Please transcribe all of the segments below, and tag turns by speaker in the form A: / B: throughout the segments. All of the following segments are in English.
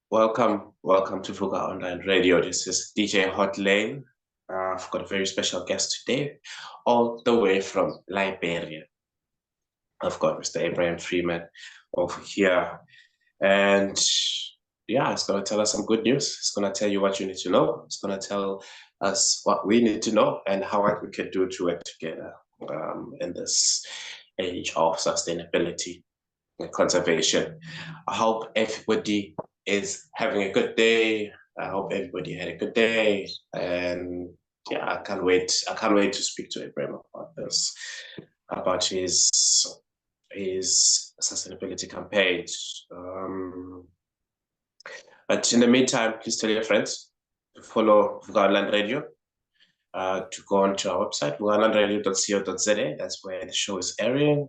A: Welcome to Vuka Online Radio. This is DJ Hot Lane. I've got a very special guest today, all the way from Liberia. I've got Mr. Abraham Freeman over here. And yeah, it's going to tell us some good news. It's going to tell you what you need to know. It's going to tell us what we need to know and how we can do to work together in this age of sustainability and conservation. I hope everybody is having a good day. I hope everybody had a good day. And yeah, I can't wait. I can't wait to speak to Abraham about this, about his sustainability campaign. But in the meantime, please tell your friends to follow Vuka Online Radio, to go onto our website, vukaonlineradio.co.za. That's where the show is airing,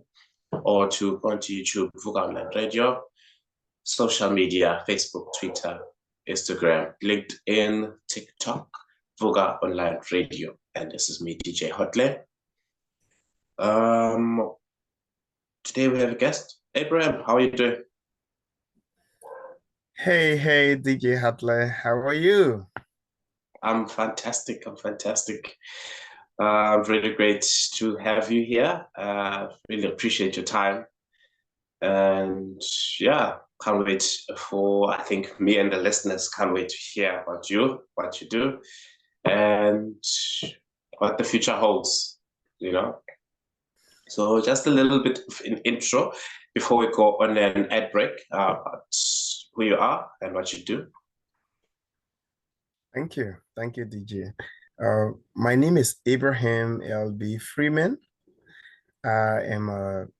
A: or to go onto YouTube, Vuka Online Radio, social media, Facebook, Twitter, Instagram, LinkedIn, TikTok, Vuka Online Radio. And this is me, DJ Hotley. Today we have a guest. Abraham, how are you doing?
B: Hey, DJ Hatley, how are you?
A: I'm fantastic. Really great to have you here. Really appreciate your time. And yeah, can't wait I think me and the listeners can't wait to hear about you, what you do, and what the future holds, So just a little bit of an intro before we go on an ad break, about who you are and what you do.
B: Thank you, DJ. My name is Abraham L.B. Freeman. I am an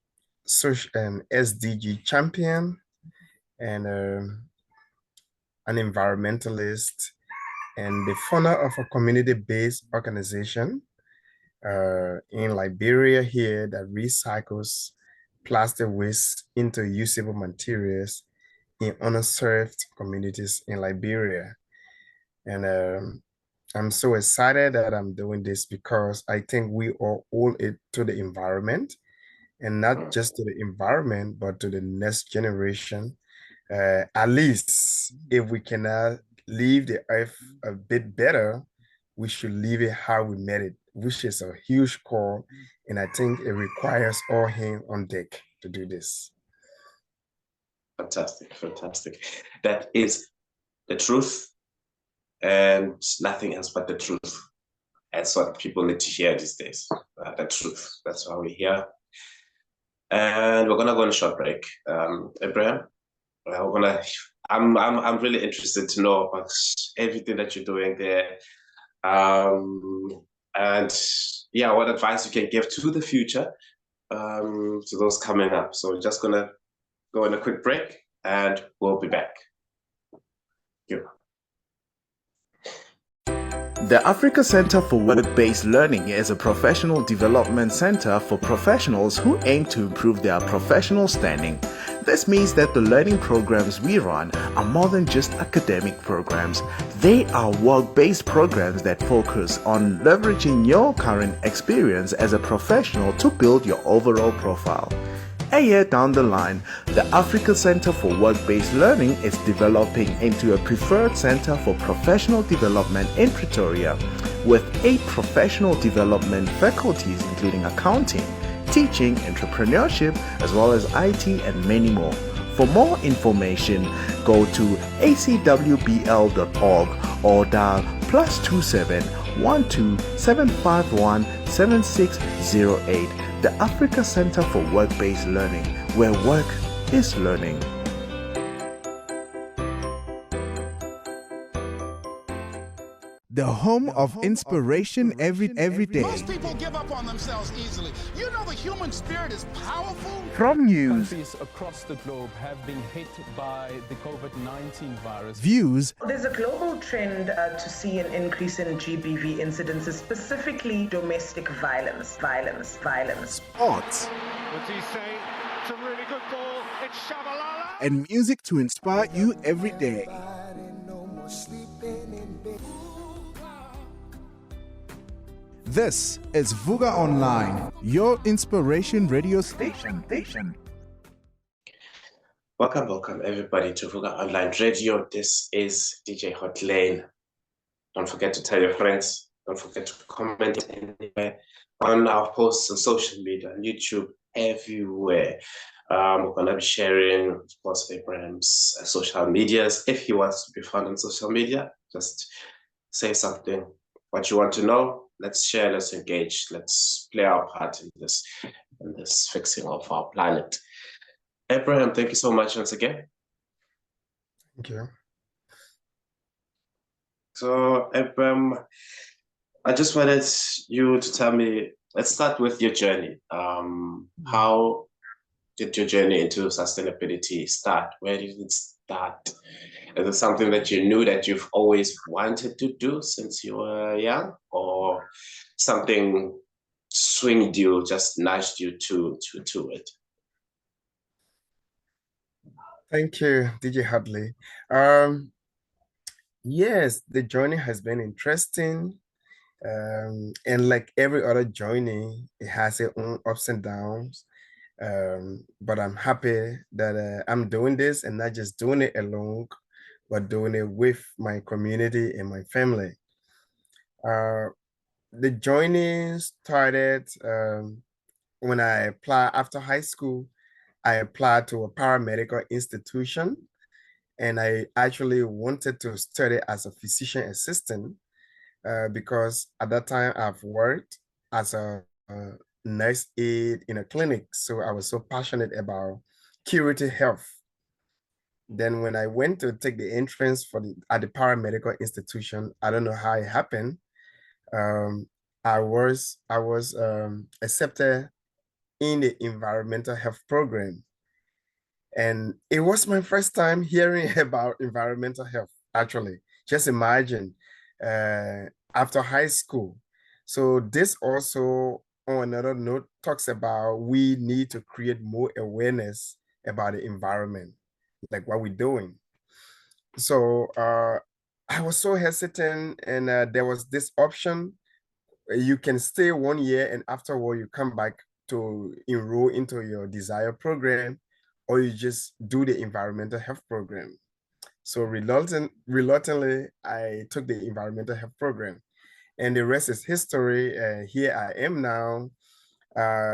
B: SDG champion and an environmentalist and the founder of a community-based organization in Liberia here that recycles plastic waste into usable materials in underserved communities in Liberia. And I'm so excited that I'm doing this because I think we all owe it to the environment, and not just to the environment, but to the next generation. At least if we cannot leave the earth a bit better, we should leave it how we made it, which is a huge call. And I think it requires all hands on deck to do this.
A: Fantastic. That is the truth and nothing else but the truth. That's what people need to hear these days. The truth. That's why we're here. And we're gonna go on a short break. Abraham, I'm really interested to know about everything that you're doing there. And yeah, what advice you can give to the future, to those coming up. So we're just gonna go on a quick break and we'll be back. Thank you.
C: The Africa Center for Work-Based Learning is a professional development center for professionals who aim to improve their professional standing. This means that the learning programs we run are more than just academic programs. They are work-based programs that focus on leveraging your current experience as a professional to build your overall profile. A year down the line, the Africa Center for Work-Based Learning is developing into a preferred center for professional development in Pretoria, with 8 professional development faculties including accounting, teaching, entrepreneurship, as well as IT and many more. For more information, go to acwbl.org or dial +27 12 751 7608. The Africa Center for Work-Based Learning, where work is learning. The home of inspiration every day.
D: Most people give up on themselves easily. You know the human spirit is powerful.
C: From news,
E: countries across the globe have been hit by the COVID-19 virus.
C: Views.
F: There's a global trend to see an increase in GBV incidences, specifically domestic violence.
C: Sports.
D: What's he saying? It's a really good ball. It's Shabalala.
C: And music to inspire you every day. This is Vuka Online, your inspiration radio station.
A: Welcome everybody to Vuka Online Radio. This is DJ Hotlane. Don't forget to tell your friends. Don't forget to comment anywhere on our posts on social media, on YouTube, everywhere. We're gonna be sharing, of course, Abraham's social medias. If he wants to be found on social media, just say something, what you want to know. Let's share, let's engage, let's play our part in this fixing of our planet. Abraham, thank you so much once again.
B: Thank you.
A: So, Abraham, I just wanted you to tell me, let's start with your journey. How did your journey into sustainability start? Where did it start? Is it something that you knew that you've always wanted to do since you were young, or something swinged you, just nudged you to it?
B: Thank you, DJ Hadley. Yes, the journey has been interesting. And like every other journey, it has its own ups and downs. But I'm happy that I'm doing this and not just doing it alone, but doing it with my community and my family. The journey started when I applied after high school. I applied to a paramedical institution, and I actually wanted to study as a physician assistant because at that time I've worked as a nurse aide in a clinic. So I was so passionate about curative health. Then when I went to take the entrance at the paramedical institution, I don't know how it happened. Um, I was accepted in the environmental health program. And it was my first time hearing about environmental health, actually. Just imagine, after high school. So this also, on another note, talks about we need to create more awareness about the environment, like what we're doing. So I was so hesitant, and there was this option. You can stay 1 year, and afterward, you come back to enroll into your desired program, or you just do the environmental health program. So reluctantly, I took the environmental health program, and the rest is history. Here I am now.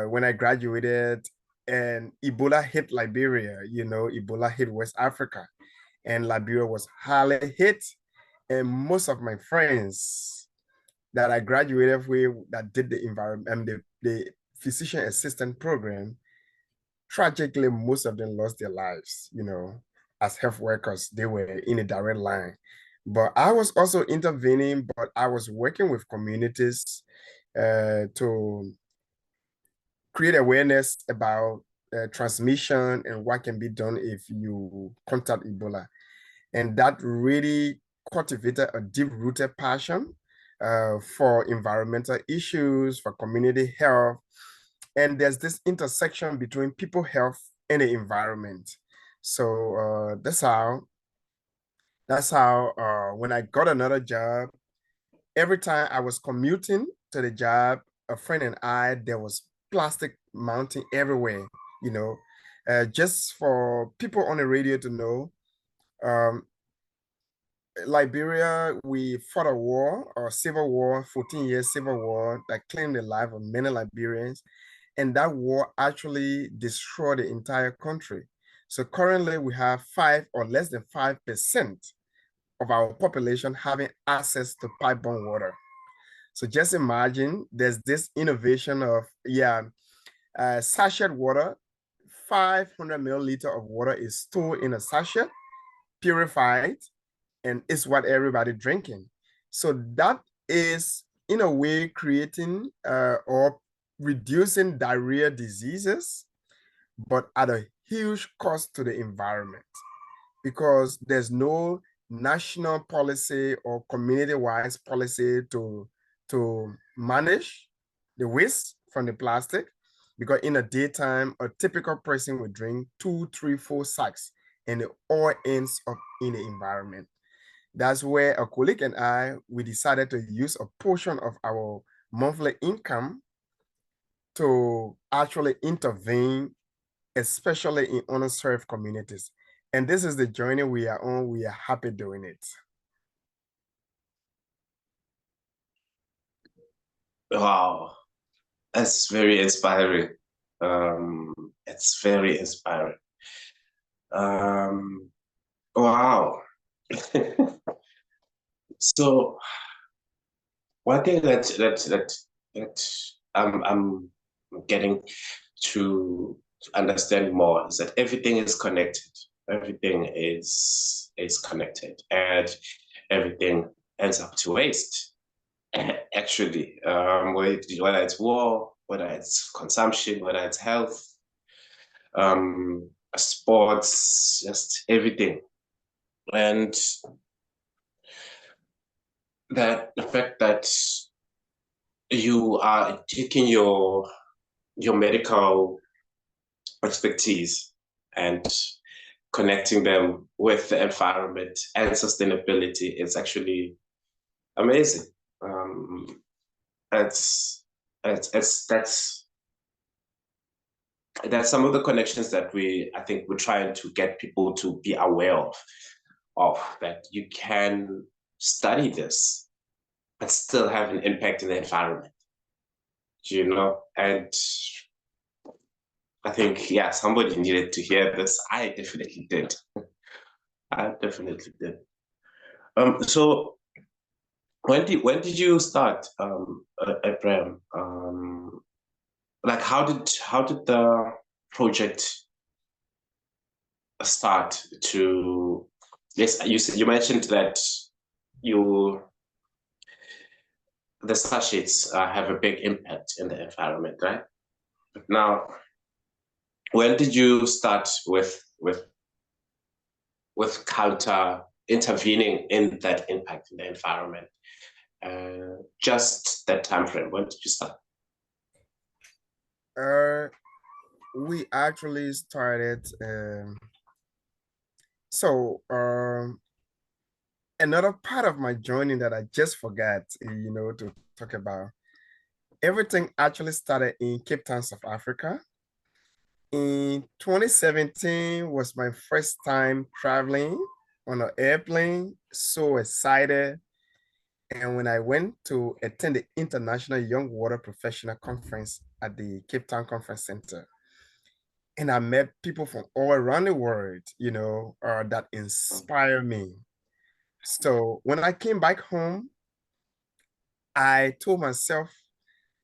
B: When I graduated, and Ebola hit Liberia, Ebola hit West Africa, and Liberia was highly hit. And most of my friends that I graduated with that did the environment, the physician assistant program, tragically, most of them lost their lives, as health workers. They were in a direct line. But I was also intervening, but I was working with communities to create awareness about transmission and what can be done if you contact Ebola. And that really cultivated a deep-rooted passion for environmental issues, for community health. And there's this intersection between people health and the environment. So that's how when I got another job, every time I was commuting to the job, a friend and I, there was plastic mounting everywhere, you know. Just for people on the radio to know, um, Liberia, we fought a war or civil war, 14 years civil war that claimed the life of many Liberians. And that war actually destroyed the entire country. So currently we have 5 or less than 5% of our population having access to pipe-borne water. So just imagine there's this innovation of, sachet water, 500 milliliter of water is stored in a sachet, purified, and it's what everybody drinking. So that is, in a way, creating or reducing diarrhea diseases, but at a huge cost to the environment because there's no national policy or community-wise policy to manage the waste from the plastic. Because in a daytime, a typical person would drink 2, 3, 4 sacks, and it all ends up in the environment. That's where a colleague and I, we decided to use a portion of our monthly income to actually intervene especially in underserved communities. And this is the journey we are on. We are happy doing it.
A: Wow, that's very inspiring. It's very inspiring. Wow. So one thing that I'm getting to understand more is that everything is connected. Everything is connected, and everything ends up to waste. Actually, whether it's war, whether it's consumption, whether it's health, sports, just everything. And that the fact that you are taking your medical expertise and connecting them with the environment and sustainability is actually amazing. That's some of the connections that I think we're trying to get people to be aware of that you can study this but still have an impact in the environment, and I think, yeah, somebody needed to hear this. I definitely did. So when did you start, Abraham? Like how did the project start to? Yes, you mentioned that the sachets have a big impact in the environment, right? But now, when did you start with counter intervening in that impact in the environment? Just that time frame. When did you start?
B: We actually started. Another part of my journey that I just forgot, to talk about. Everything actually started in Cape Town, South Africa. In 2017 was my first time traveling on an airplane. So excited. And when I went to attend the International Young Water Professional Conference at the Cape Town Conference Center, and I met people from all around the world, that inspired me. So when I came back home, I told myself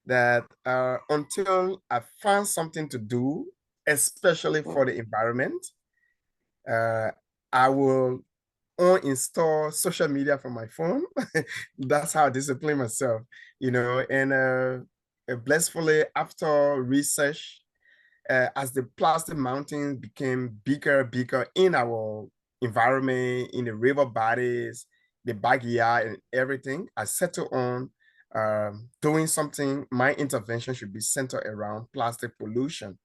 B: that until I found something to do, especially for the environment, I will uninstall social media from my phone. That's how I discipline myself, and blissfully after research, as the plastic mountains became bigger in our environment, in the river bodies, the backyard and everything, I settled on doing something. My intervention should be centered around plastic pollution.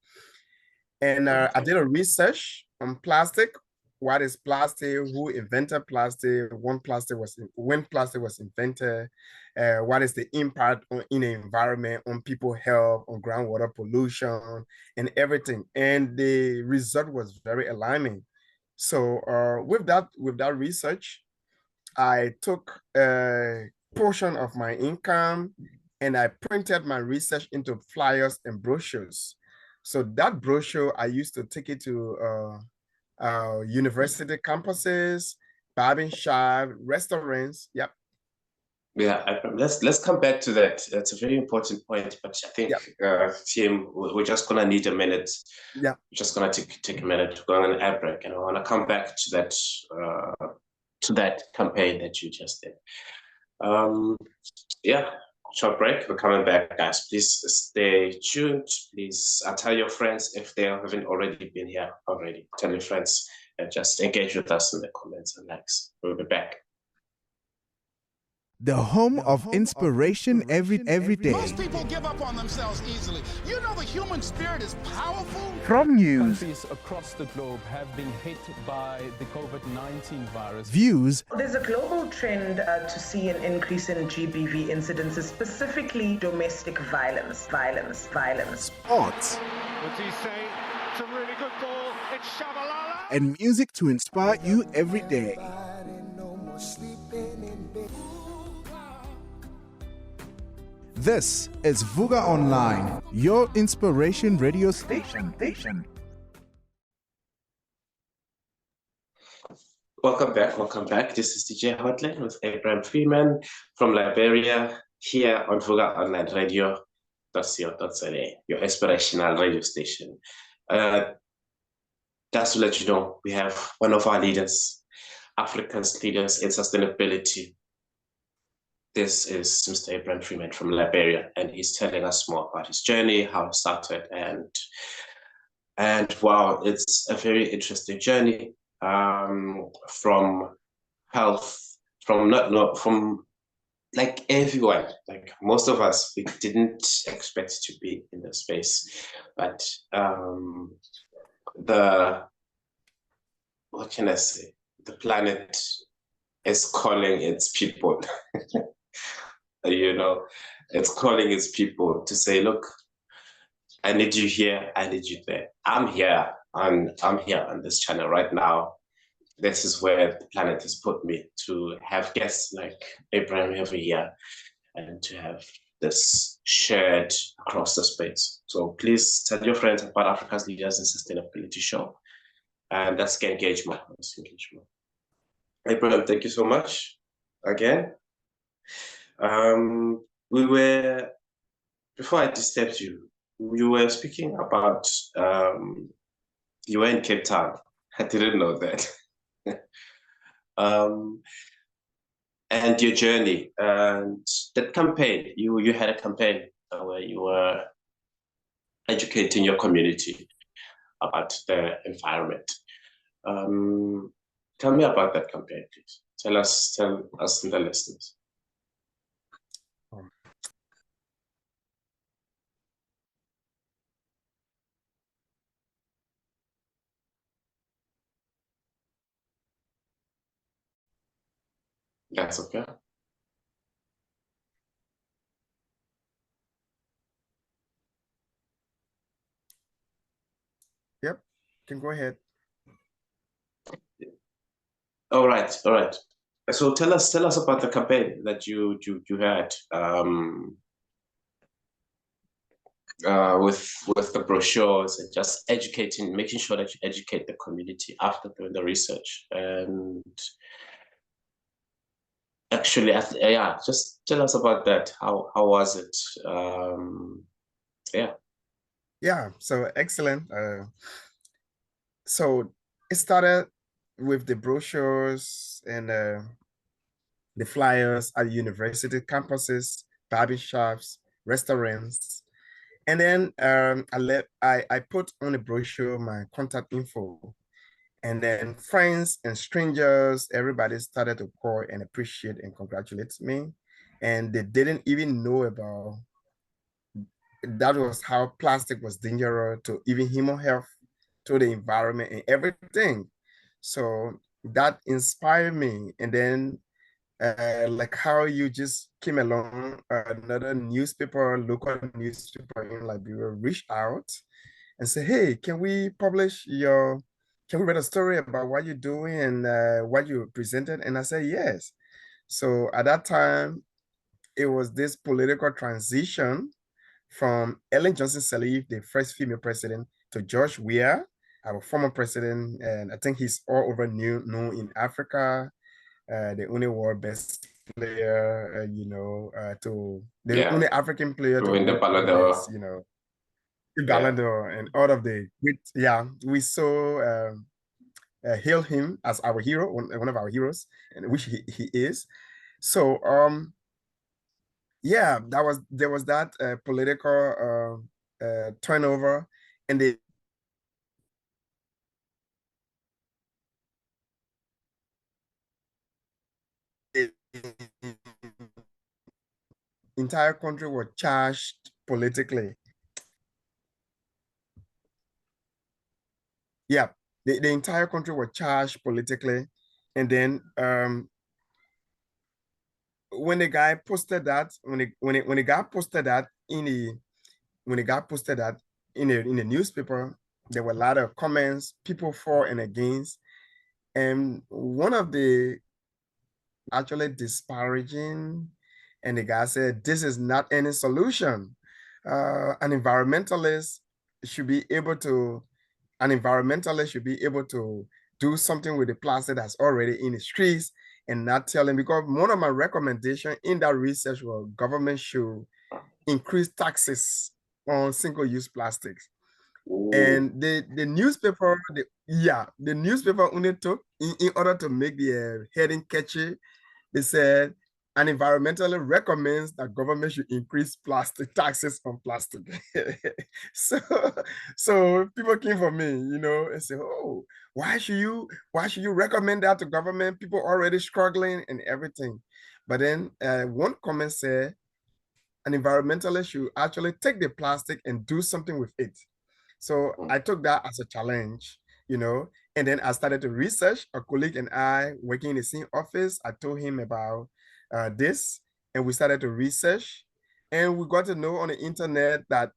B: And I did a research on plastic. What is plastic? Who invented plastic? When plastic was invented? What is the impact in the environment, on people's health, on groundwater pollution, and everything? And the result was very alarming. So with that research, I took a portion of my income and I printed my research into flyers and brochures. So that brochure, I used to take it to university campuses, barber shop, restaurants. Yep.
A: Yeah, let's come back to that. That's a very important point. But I think, Tim, we're just gonna need a minute.
B: Yeah.
A: We're just gonna take a minute to go on an ad break, and I want to come back to that campaign that you just did. Yeah, short break. We're coming back, guys. Please stay tuned. Please tell your friends if they haven't already been here already. Tell your friends and just engage with us in the comments and likes. We'll be back.
C: The home of inspiration every day.
G: Most people give up on themselves easily. You know the human spirit is powerful.
C: From news,
E: countries across the globe have been hit by the COVID-19 virus.
C: Views.
F: There's a global trend to see an increase in GBV incidences, specifically domestic violence.
C: Sports.
D: What do you say It's a really good ball. It's Shabalala.
C: And music to inspire you every day. This is Vuka Online, your inspiration radio station.
A: Welcome back. This is DJ Hotline with Abraham Freeman from Liberia here on Vuka Online Radio. .co.za, your inspirational radio station. Just to let you know, we have one of our leaders, Africa's leaders in sustainability. This is Mr. Abraham Freeman from Liberia, and he's telling us more about his journey, how it started, and wow, it's a very interesting journey from health, from like everyone, like most of us, we didn't expect to be in the space, but what can I say? The planet is calling its people. It's calling its people to say, look, I need you here, I need you there. I'm here on this channel right now. This is where the planet has put me, to have guests like Abraham over here and to have this shared across the space. So please tell your friends about Africa's Leaders in Sustainability show, and let's get engagement. Abraham, thank you so much again. Before I disturbed you, you were speaking about you were in Cape Town. I didn't know that. And your journey and that campaign, you had a campaign where you were educating your community about the environment. Tell me about that campaign, please. Tell us and the listeners. That's okay.
B: Yep, you can go ahead.
A: All right. So tell us about the campaign that you had with the brochures and just educating, making sure that you educate the community after doing the research. And actually, just tell us about that. How was it?
B: Yeah, so excellent. So it started with the brochures and the flyers at university campuses, barber shops, restaurants. And then I put on the brochure my contact info. And then friends and strangers, everybody started to call and appreciate and congratulate me. And they didn't even know about that was how plastic was dangerous to even human health, to the environment and everything. So that inspired me. And then like how you just came along, another newspaper, local newspaper in Liberia reached out and said, hey, can we read a story about what you're doing and what you presented? And I said, yes. So at that time, it was this political transition from Ellen Johnson Sirleaf, the first female president, to George Weah, our former president. And I think he's all over known in Africa, the only world best player, to the only African player to
A: win the Ballon d'Or.
B: The Ballon d'Or and all of the great, we so hail him as our hero, one of our heroes, and which he is. So there was that political turnover, and the entire country was charged politically. Yeah, the entire country was charged politically, and then when the guy posted that, when it got posted that in the newspaper, there were a lot of comments, people for and against. And one of the actually disparaging, and the guy said, this is not any solution. An environmentalist should be able to, an environmentalist should be able to do something with the plastic that's already in the streets and not tell him, because one of my recommendations in that research was government should increase taxes on single-use plastics. And the newspaper, the newspaper only took in order to make the heading catchy. They said an environmentalist recommends that government should increase plastic taxes on plastic. so, so people came for me, and say, "Oh, why should you recommend that to government? People already struggling and everything." But then one comment said, an environmentalist should actually take the plastic and do something with it. So I took that as a challenge, and then I started to research. A colleague and I, working in the same office, I told him about this, and we started to research. And we got to know on the internet that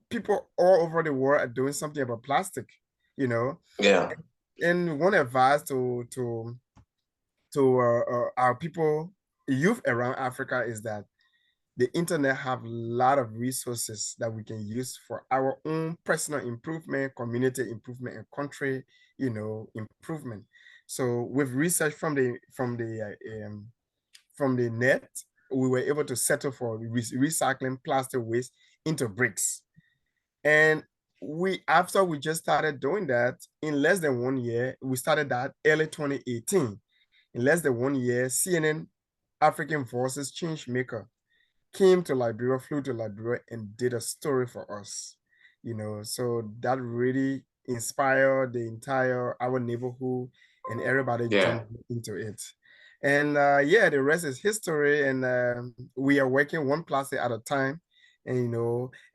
B: people all over the world are doing something about plastic,
A: Yeah.
B: And one advice to our people, youth around Africa, is that the internet have a lot of resources that we can use for our own personal improvement, community improvement, and country, improvement. So with research from the net, we were able to settle for recycling plastic waste into bricks. And after we just started doing that, in less than 1 year, we started that early 2018. In less than 1 year, CNN African Voices Change Maker came to Liberia, flew to Liberia, and did a story for us. So that really inspired our neighborhood, and everybody jumped into it. And the rest is history. And we are working one plastic at a time, and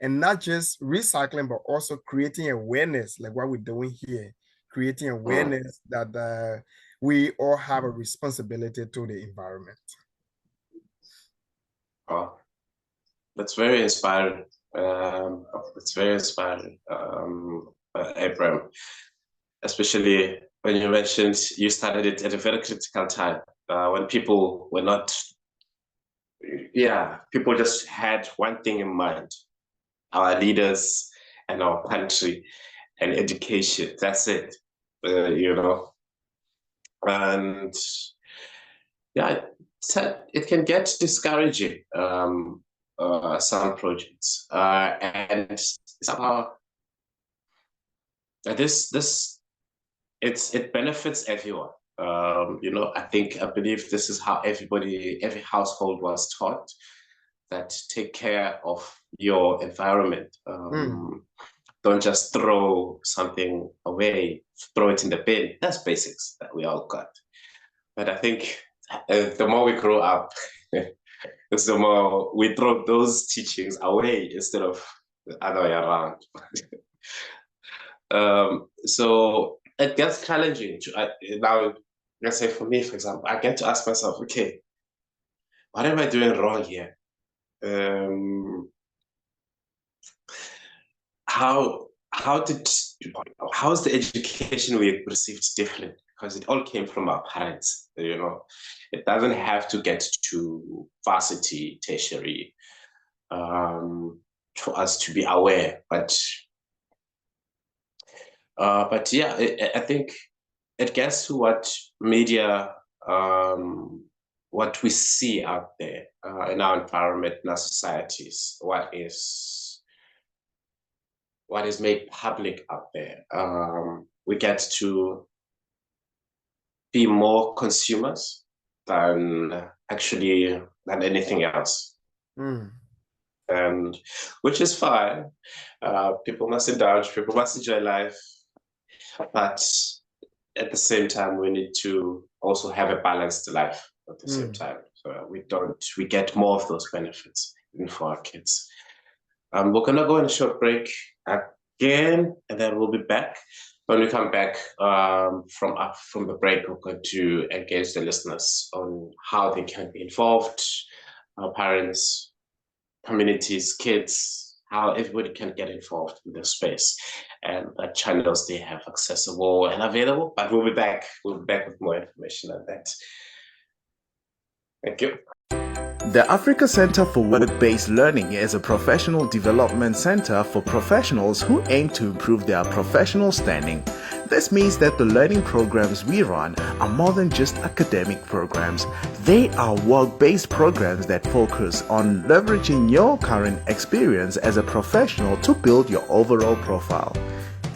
B: and not just recycling, but also creating awareness, like what we're doing here, creating awareness that we all have a responsibility to the environment.
A: Oh, that's very inspiring. It's very inspiring, Abraham, especially when you mentioned you started it at a very critical time, when people were not, people just had one thing in mind: our leaders and our country and education. That's it, and it can get discouraging, some projects, and somehow it benefits everyone. I believe this is how every household was taught, that take care of your environment. Don't just throw something away, throw it in the bin. That's basics that we all got. But I think the more we grow up, the more we throw those teachings away instead of the other way around. So it gets challenging. Now, let's say for me, for example, I get to ask myself, okay, what am I doing wrong here? How's the education we received different? Because it all came from our parents, It doesn't have to get to varsity, tertiary, for us to be aware. But I think it gets to what media, what we see out there in our environment, in our societies, what is made public out there. We get to be more consumers than anything else. And which is fine. People must indulge, people must enjoy life. But at the same time, we need to also have a balanced life at the same time. So we get more of those benefits even for our kids. We're gonna go on a short break again, and then we'll be back. When we come back from the break, we're going to engage the listeners on how they can be involved, our parents, communities, kids, how everybody can get involved in the space and channels they have accessible and available. But we'll be back. We'll be back with more information on that. Thank you.
C: The Africa Center for Work-Based Learning is a professional development center for professionals who aim to improve their professional standing. This means that the learning programs we run are more than just academic programs. They are work-based programs that focus on leveraging your current experience as a professional to build your overall profile.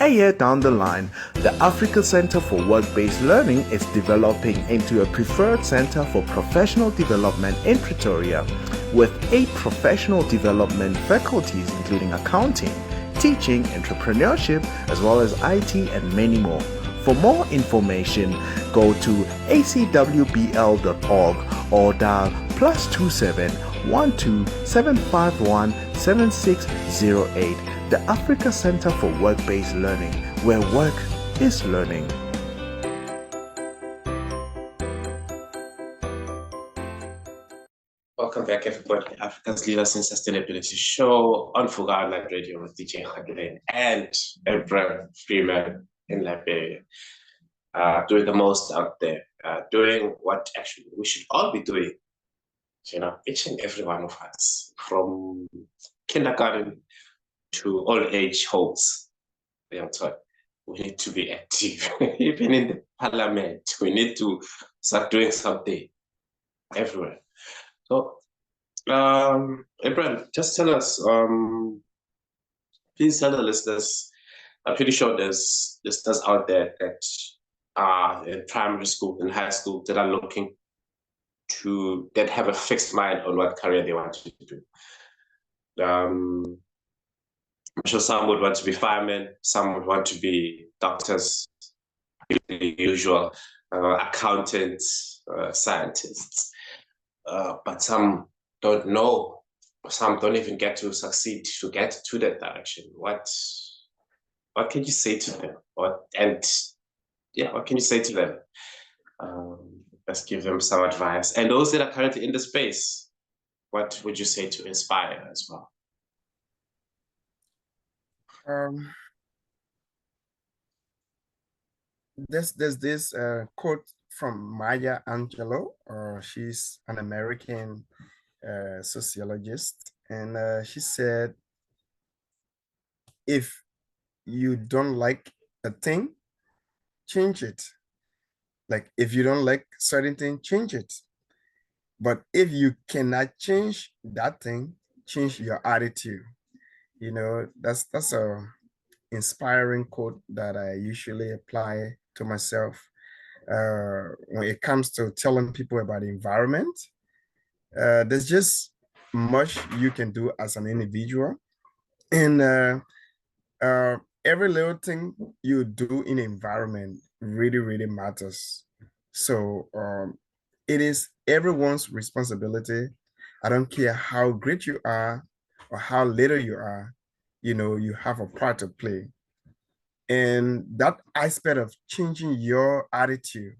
C: A year down the line, the Africa Center for Work-Based Learning is developing into a preferred center for professional development in Pretoria, with 8 professional development faculties including accounting, teaching, entrepreneurship, as well as IT and many more. For more information, go to acwbl.org or dial +27 12 751 7608. The Africa Center for Work-Based Learning, where work is learning.
A: Welcome back, everybody. Africa's Leaders in Sustainability show on Vuka Online Radio with DJ Hydropower and Abraham Freeman in Liberia. Doing the most out there, doing what actually we should all be doing. You know, each and every one of us, from kindergarten to old age homes. We need to be active. Even in the parliament, we need to start doing something everywhere. So, Abraham, just tell us, please tell the listeners, I'm pretty sure there's listeners out there that are in primary school and high school that are looking that have a fixed mind on what career they want to do. I'm sure some would want to be firemen, some would want to be doctors, the usual, accountants, scientists. But some don't know, some don't even get to succeed to get to that direction. What can you say to them? What can you say to them? Let's give them some advice. And those that are currently in the space, what would you say to inspire as well?
B: There's this quote from Maya Angelou. She's an American sociologist, and she said, if you don't like a thing, change it. Like, if you don't like certain thing, change it. But if you cannot change that thing, change your attitude. You know, that's a inspiring quote that I usually apply to myself when it comes to telling people about the environment. There's just much you can do as an individual, and every little thing you do in the environment really matters. So it is everyone's responsibility. I don't care how great you are or how little you are, you know, you have a part to play. And that aspect of changing your attitude,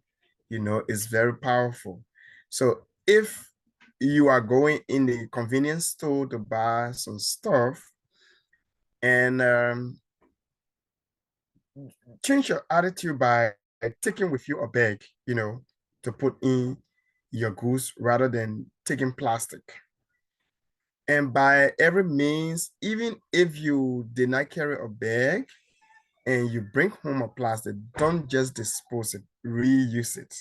B: you know, is very powerful. So if you are going in the convenience store to buy some stuff, and change your attitude by taking with you a bag, you know, to put in your goods rather than taking plastic. And by every means, even if you did not carry a bag and you bring home a plastic, don't just dispose it, reuse it,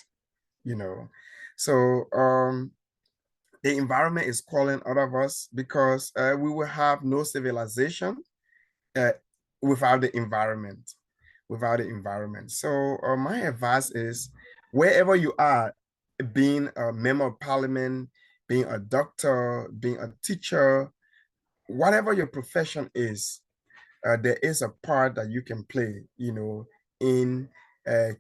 B: you know. So the environment is calling out of us, because we will have no civilization uh, without the environment. So my advice is, wherever you are, being a member of parliament, being a doctor, being a teacher, whatever your profession is, there is a part that you can play, you know, in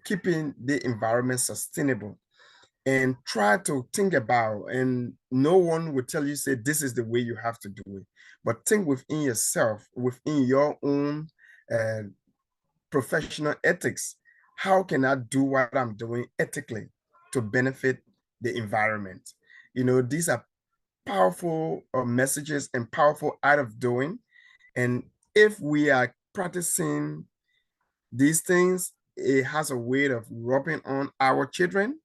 B: keeping the environment sustainable. And try to think about, and no one will tell you, say, this is the way you have to do it, but think within yourself, within your own professional ethics. How can I do what I'm doing ethically to benefit the environment? You know, these are powerful messages and powerful out of doing. And if we are practicing these things, it has a way of rubbing on our children,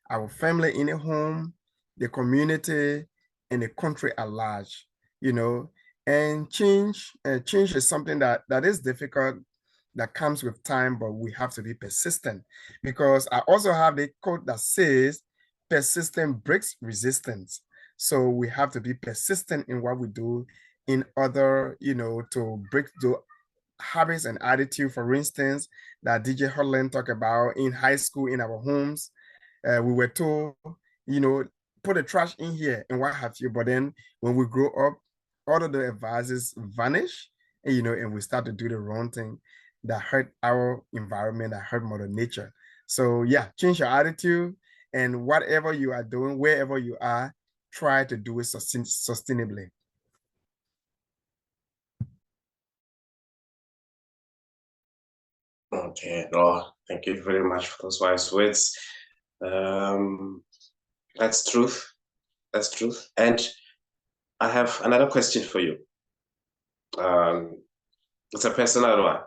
B: our family in the home, the community, and the country at large, you know. And change is something that is difficult, that comes with time, but we have to be persistent, because I also have a quote that says persistent breaks resistance. So we have to be persistent in what we do in order, to break the habits and attitude, for instance, that DJ Hotline talked about in high school, in our homes. We were told, you know, put the trash in here and what have you. But then when we grow up, all of the advices vanish, and we start to do the wrong thing that hurt our environment, that hurt Mother Nature. So yeah, change your attitude, and whatever you are doing, wherever you are, try to do it sustainably.
A: Okay, no, thank you very much for those wise words. That's truth. That's truth. And I have another question for you. It's a personal one.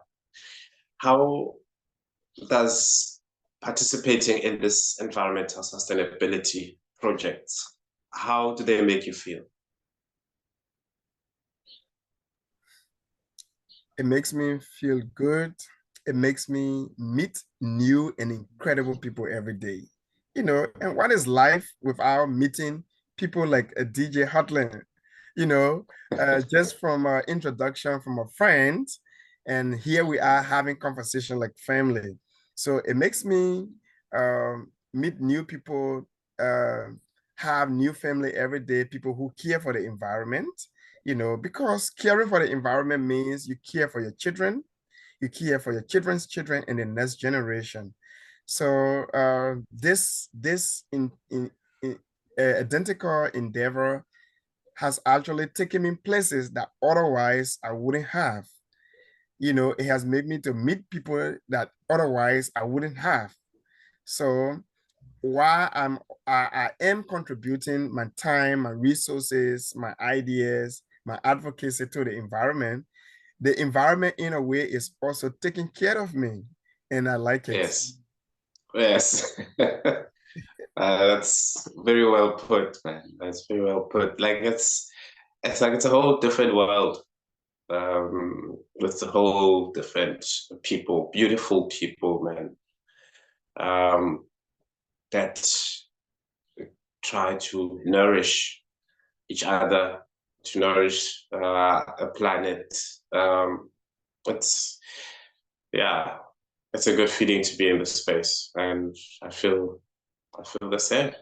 A: How does participating in this environmental sustainability projects, how do they make you feel?
B: It makes me feel good. It makes me meet new and incredible people every day. And what is life without meeting people like a DJ Hotline? Just from an introduction from a friend, and here we are having conversation like family. So it makes me meet new people, uh, have new family every day, people who care for the environment, because caring for the environment means you care for your children, you care for your children's children and the next generation. So this identical endeavor has actually taken me places that otherwise I wouldn't have. It has made me to meet people that otherwise I wouldn't have. So while I am contributing my time, my resources, my ideas, my advocacy to the environment in a way is also taking care of me, and I like it.
A: Yes. That's very well put, man. That's very well put. Like it's like it's a whole different world, with a whole different people, beautiful people, man, that try to nourish each other, to nourish a planet. It's yeah, it's a good feeling to be in this space, and I feel the same.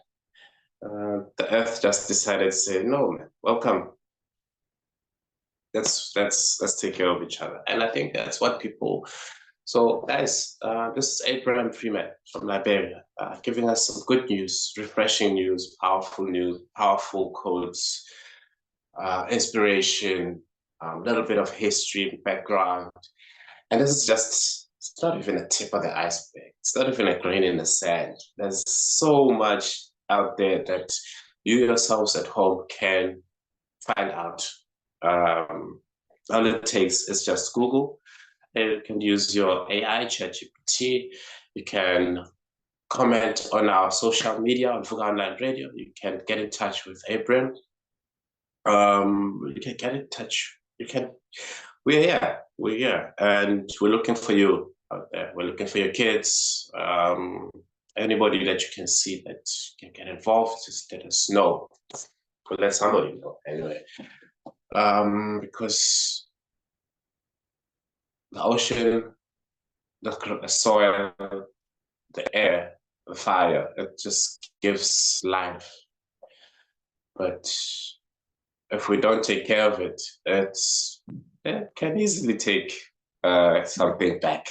A: The Earth just decided to say, "No, man, welcome. Let's take care of each other." And I think that's what people. So, guys, this is Abraham Freeman from Liberia, giving us some good news, refreshing news, powerful quotes, inspiration, a little bit of history, background. And this is just, it's not even a tip of the iceberg. It's not even a grain in the sand. There's so much out there that you yourselves at home can find out. All it takes is just Google. You can use your AI, ChatGPT. You can comment on our social media on Vuka Online Radio. You can get in touch with Abram. You can get in touch. We're here, and we're looking for you out there. We're looking for your kids. Anybody that you can see that can get involved, just let us know. Or let somebody know anyway. Because the ocean, the soil, the air, the fire, it just gives life. But if we don't take care of it, it can easily take something back.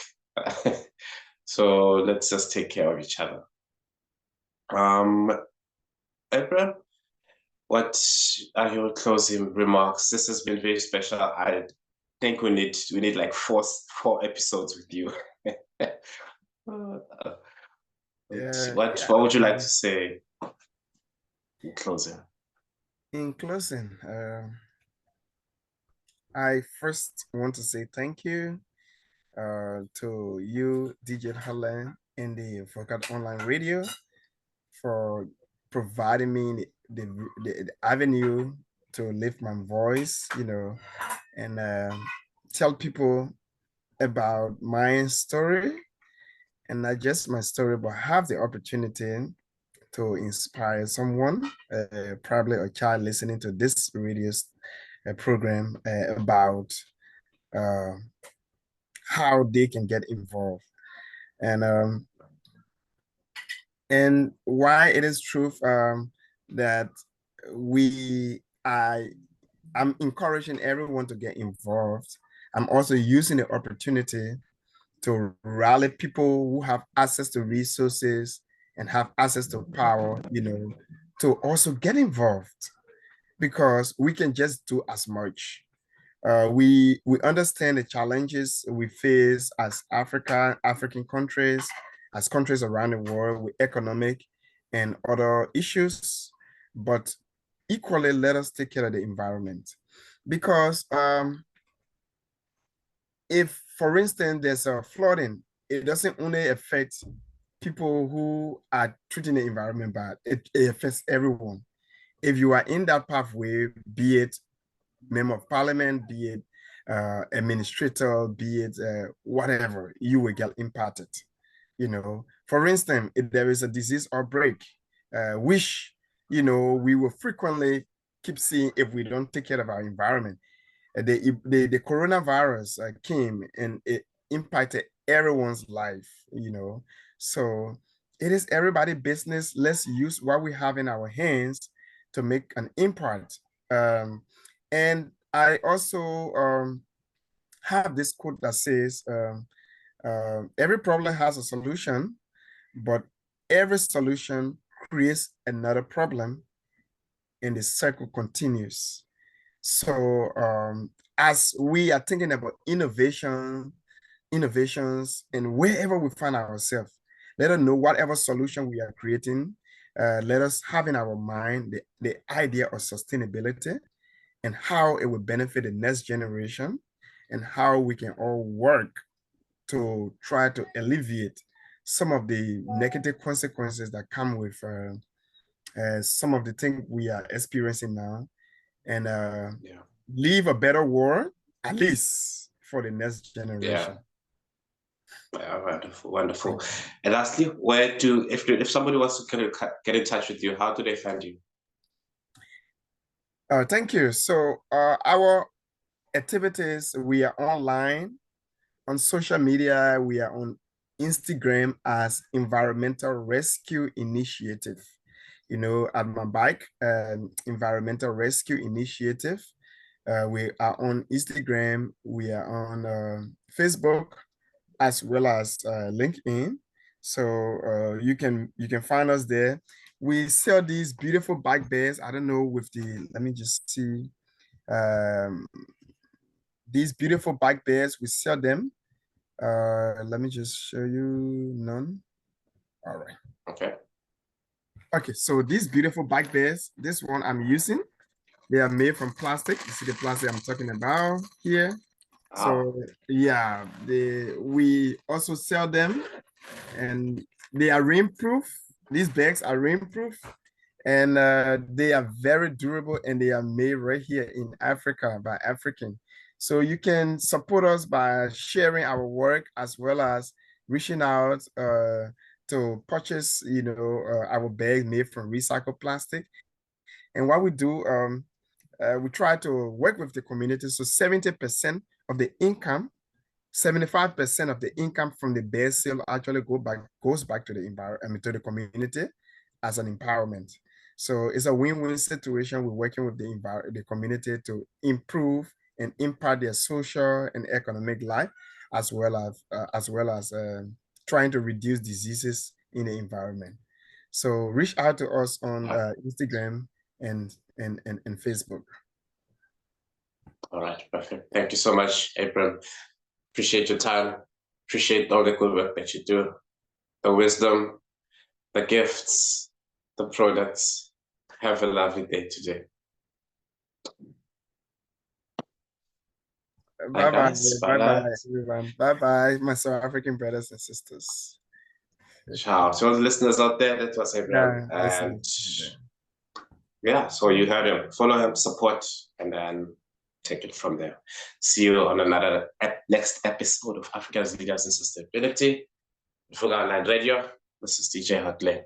A: So let's just take care of each other. Abraham, what are your closing remarks? This has been very special. I think we need like four episodes with you. What would you like to say in closing?
B: In closing, I first want to say thank you to you, DJ Helen, and the Vuka Online Radio for providing me the avenue to lift my voice, and tell people about my story, and not just my story, but have the opportunity to inspire someone, probably a child listening to this radio program about uh, how they can get involved, and why it is true that we I'm encouraging everyone to get involved. I'm also using the opportunity to rally people who have access to resources and have access to power, to also get involved, because we can just do as much. We understand the challenges we face as African countries, as countries around the world, with economic and other issues, but equally let us take care of the environment. Because if, for instance, there's a flooding, it doesn't only affect people who are treating the environment bad, it affects everyone. If you are in that pathway, be it member of parliament, be it administrator, be it whatever, you will get impacted. For instance, if there is a disease outbreak, which we will frequently keep seeing if we don't take care of our environment. The coronavirus came and it impacted everyone's life. So it is everybody's business. Let's use what we have in our hands to make an impact. And I also have this quote that says, every problem has a solution, but every solution creates another problem, and the cycle continues. So as we are thinking about innovations, and wherever we find ourselves, let us know whatever solution we are creating, let us have in our mind the idea of sustainability and how it will benefit the next generation, and how we can all work to try to alleviate some of the negative consequences that come with some of the things we are experiencing now, and leave a better world, at least for the next generation.
A: Yeah, wonderful, wonderful. And lastly, if somebody wants to get in touch with you, how do they find you?
B: Thank you. So our activities, we are online on social media. We are on Instagram as Environmental Rescue Initiative. At my bike, Environmental Rescue Initiative. We are on Instagram. We are on Facebook, as well as LinkedIn. So you can find us there. We sell these beautiful bike bags. I don't know with let me just see. These beautiful bike bags, we sell them. Let me just show you none. All right.
A: Okay.
B: Okay, so these beautiful bike bags, this one I'm using, they are made from plastic. You see the plastic I'm talking about here. So yeah, we also sell them, and they are rainproof. These bags are rainproof, and they are very durable, and they are made right here in Africa by African. So you can support us by sharing our work, as well as reaching out to purchase, our bags made from recycled plastic. And what we do, we try to work with the community. So 70% of the income, 75% of the income from the base sale actually goes back to the environment, to the community as an empowerment. So it's a win-win situation. We're working with the community to improve and impact their social and economic life, as well as trying to reduce diseases in the environment. So reach out to us on Instagram and Facebook.
A: All right, perfect. Thank you so much, April. Appreciate your time. Appreciate all the good work that you do, the wisdom, the gifts, the products. Have a lovely day today.
B: Bye bye.
A: guys.
B: Bye bye,
A: Bye.
B: everyone. Bye bye, my South African brothers and sisters.
A: Ciao. To all the listeners out there, that was everyone.
B: Yeah,
A: And
B: listen.
A: yeah, so you heard him. Follow him, support, and then take it from there. See you on another next episode of Africa's Leaders in Sustainability. Vuka Online Radio. This is DJ Hotley.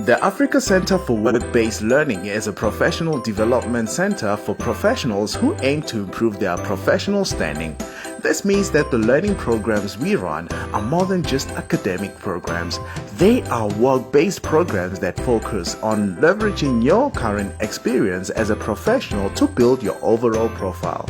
C: The Africa Center for Work-Based Learning is a professional development center for professionals who aim to improve their professional standing. This means that the learning programs we run are more than just academic programs. They are work-based programs that focus on leveraging your current experience as a professional to build your overall profile.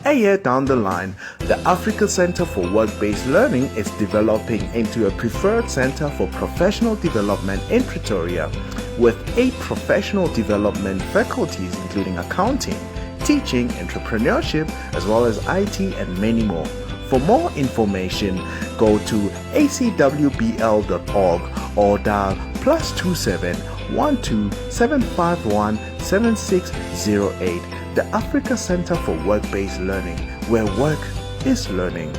C: A year down the line, the Africa Center for Work-Based Learning is developing into a preferred center for professional development in Pretoria, with 8 professional development faculties including accounting, teaching, entrepreneurship, as well as IT and many more. For more information, go to acwbl.org or dial +27 12 751 7608. The Africa Center for Work-Based Learning, where work is learning.